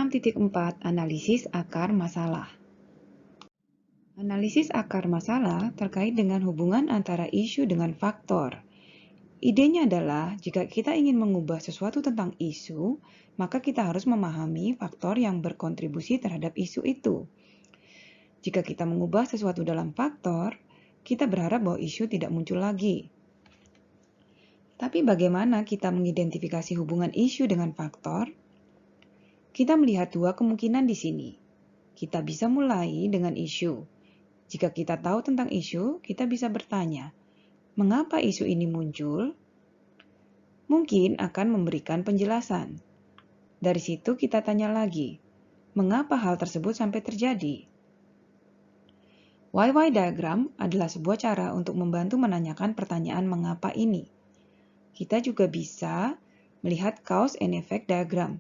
6.4 Analisis akar masalah. Analisis akar masalah terkait dengan hubungan antara isu dengan faktor. Idenya adalah jika kita ingin mengubah sesuatu tentang isu, maka kita harus memahami faktor yang berkontribusi terhadap isu itu. Jika kita mengubah sesuatu dalam faktor, kita berharap bahwa isu tidak muncul lagi. Tapi bagaimana kita mengidentifikasi hubungan isu dengan faktor? Kita melihat dua kemungkinan di sini. Kita bisa mulai dengan isu. Jika kita tahu tentang isu, kita bisa bertanya, mengapa isu ini muncul? Mungkin akan memberikan penjelasan. Dari situ kita tanya lagi, mengapa hal tersebut sampai terjadi? Why diagram adalah sebuah cara untuk membantu menanyakan pertanyaan mengapa ini. Kita juga bisa melihat cause and effect diagram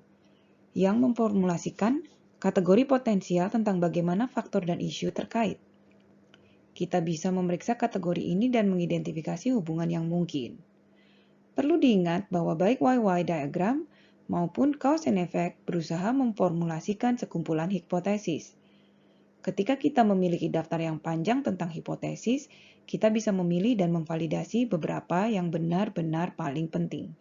yang memformulasikan kategori potensial tentang bagaimana faktor dan isu terkait. Kita bisa memeriksa kategori ini dan mengidentifikasi hubungan yang mungkin. Perlu diingat bahwa baik why diagram maupun cause and effect berusaha memformulasikan sekumpulan hipotesis. Ketika kita memiliki daftar yang panjang tentang hipotesis, kita bisa memilih dan memvalidasi beberapa yang benar-benar paling penting.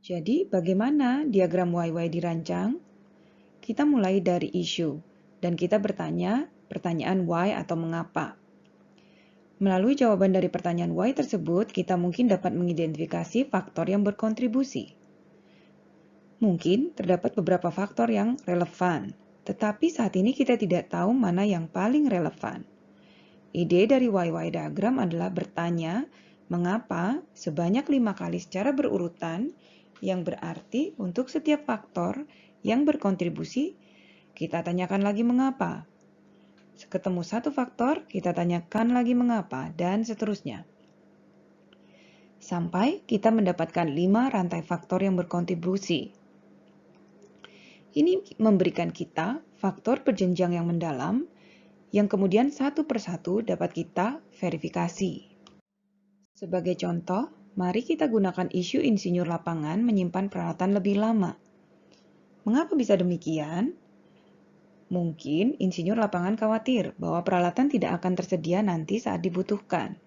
Jadi, bagaimana diagram why dirancang? Kita mulai dari isu, dan kita bertanya pertanyaan why atau mengapa. Melalui jawaban dari pertanyaan why tersebut, kita mungkin dapat mengidentifikasi faktor yang berkontribusi. Mungkin terdapat beberapa faktor yang relevan, tetapi saat ini kita tidak tahu mana yang paling relevan. Ide dari why diagram adalah bertanya mengapa sebanyak 5 kali secara berurutan, yang berarti untuk setiap faktor yang berkontribusi, kita tanyakan lagi mengapa. Ketemu satu faktor, kita tanyakan lagi mengapa, dan seterusnya. Sampai kita mendapatkan 5 rantai faktor yang berkontribusi. Ini memberikan kita faktor berjenjang yang mendalam, yang kemudian satu persatu dapat kita verifikasi. Sebagai contoh, mari kita gunakan isu insinyur lapangan menyimpan peralatan lebih lama. Mengapa bisa demikian? Mungkin insinyur lapangan khawatir bahwa peralatan tidak akan tersedia nanti saat dibutuhkan.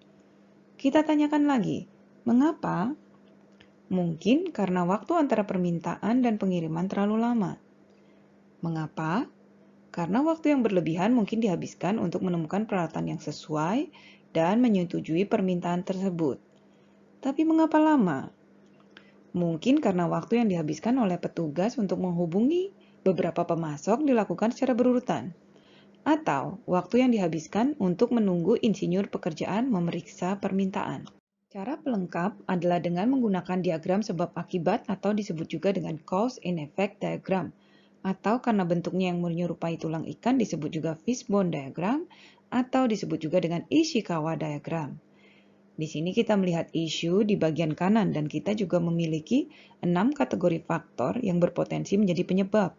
Kita tanyakan lagi, mengapa? Mungkin karena waktu antara permintaan dan pengiriman terlalu lama. Mengapa? Karena waktu yang berlebihan mungkin dihabiskan untuk menemukan peralatan yang sesuai dan menyetujui permintaan tersebut. Tapi mengapa lama? Mungkin karena waktu yang dihabiskan oleh petugas untuk menghubungi beberapa pemasok dilakukan secara berurutan. Atau waktu yang dihabiskan untuk menunggu insinyur pekerjaan memeriksa permintaan. Cara pelengkap adalah dengan menggunakan diagram sebab akibat atau disebut juga dengan cause and effect diagram. Atau karena bentuknya yang menyerupai tulang ikan disebut juga fishbone diagram atau disebut juga dengan Ishikawa diagram. Di sini kita melihat isu di bagian kanan dan kita juga memiliki 6 kategori faktor yang berpotensi menjadi penyebab.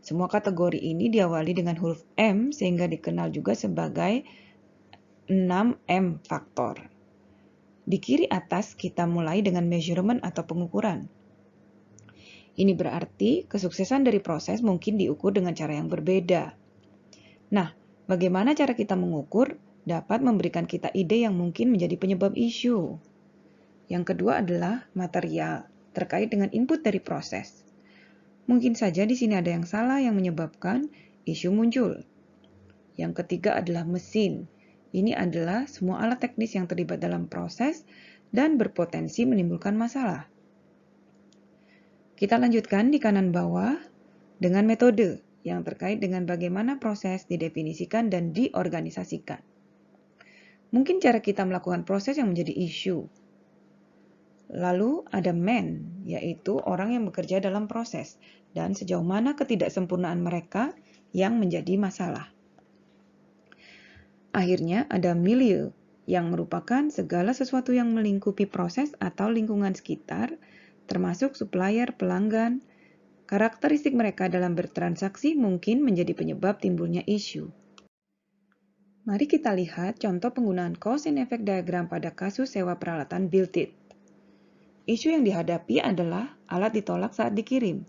Semua kategori ini diawali dengan huruf M sehingga dikenal juga sebagai 6M faktor. Di kiri atas kita mulai dengan measurement atau pengukuran. Ini berarti kesuksesan dari proses mungkin diukur dengan cara yang berbeda. Nah, bagaimana cara kita mengukur dapat memberikan kita ide yang mungkin menjadi penyebab isu. Yang kedua adalah material, terkait dengan input dari proses. Mungkin saja di sini ada yang salah yang menyebabkan isu muncul. Yang ketiga adalah mesin. Ini adalah semua alat teknis yang terlibat dalam proses dan berpotensi menimbulkan masalah. Kita lanjutkan di kanan bawah dengan metode yang terkait dengan bagaimana proses didefinisikan dan diorganisasikan. Mungkin cara kita melakukan proses yang menjadi isu. Lalu ada man, yaitu orang yang bekerja dalam proses, dan sejauh mana ketidaksempurnaan mereka yang menjadi masalah. Akhirnya ada milieu, yang merupakan segala sesuatu yang melingkupi proses atau lingkungan sekitar, termasuk supplier, pelanggan. Karakteristik mereka dalam bertransaksi mungkin menjadi penyebab timbulnya isu. Mari kita lihat contoh penggunaan cause and effect diagram pada kasus sewa peralatan built-it. Isu yang dihadapi adalah alat ditolak saat dikirim.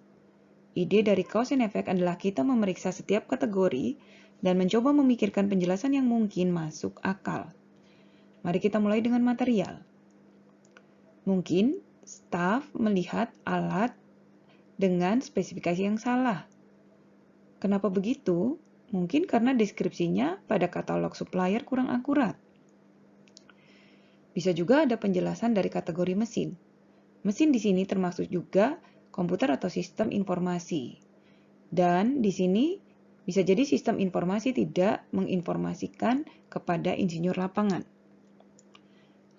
Ide dari cause and effect adalah kita memeriksa setiap kategori dan mencoba memikirkan penjelasan yang mungkin masuk akal. Mari kita mulai dengan material. Mungkin staf melihat alat dengan spesifikasi yang salah. Kenapa begitu? Mungkin karena deskripsinya pada katalog supplier kurang akurat. Bisa juga ada penjelasan dari kategori mesin. Mesin di sini termasuk juga komputer atau sistem informasi. Dan di sini bisa jadi sistem informasi tidak menginformasikan kepada insinyur lapangan.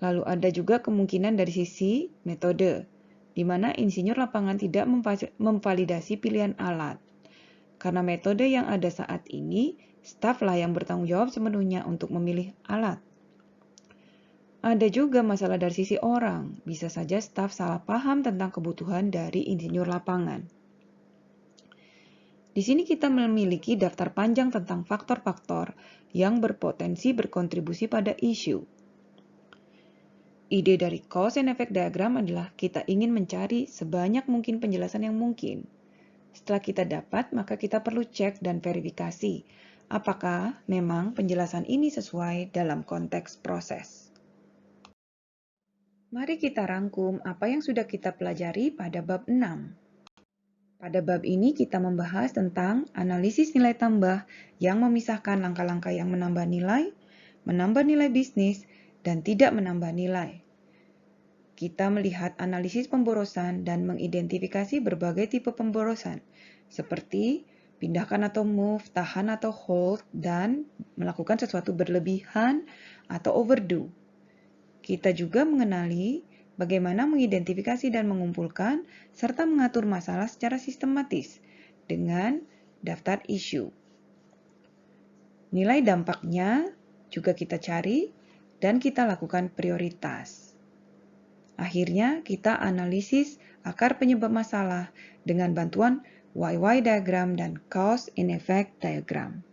Lalu ada juga kemungkinan dari sisi metode, di mana insinyur lapangan tidak memvalidasi pilihan alat. Karena metode yang ada saat ini, staflah yang bertanggung jawab sepenuhnya untuk memilih alat. Ada juga masalah dari sisi orang, bisa saja staf salah paham tentang kebutuhan dari insinyur lapangan. Di sini kita memiliki daftar panjang tentang faktor-faktor yang berpotensi berkontribusi pada isu. Ide dari cause and effect diagram adalah kita ingin mencari sebanyak mungkin penjelasan yang mungkin. Setelah kita dapat, maka kita perlu cek dan verifikasi apakah memang penjelasan ini sesuai dalam konteks proses. Mari kita rangkum apa yang sudah kita pelajari pada bab 6. Pada bab ini kita membahas tentang analisis nilai tambah yang memisahkan langkah-langkah yang menambah nilai bisnis, dan tidak menambah nilai. Kita melihat analisis pemborosan dan mengidentifikasi berbagai tipe pemborosan, seperti pindahkan atau move, tahan atau hold, dan melakukan sesuatu berlebihan atau overdo. Kita juga mengenali bagaimana mengidentifikasi dan mengumpulkan serta mengatur masalah secara sistematis dengan daftar isu. Nilai dampaknya juga kita cari dan kita lakukan prioritas. Akhirnya kita analisis akar penyebab masalah dengan bantuan YY diagram dan cause and effect diagram.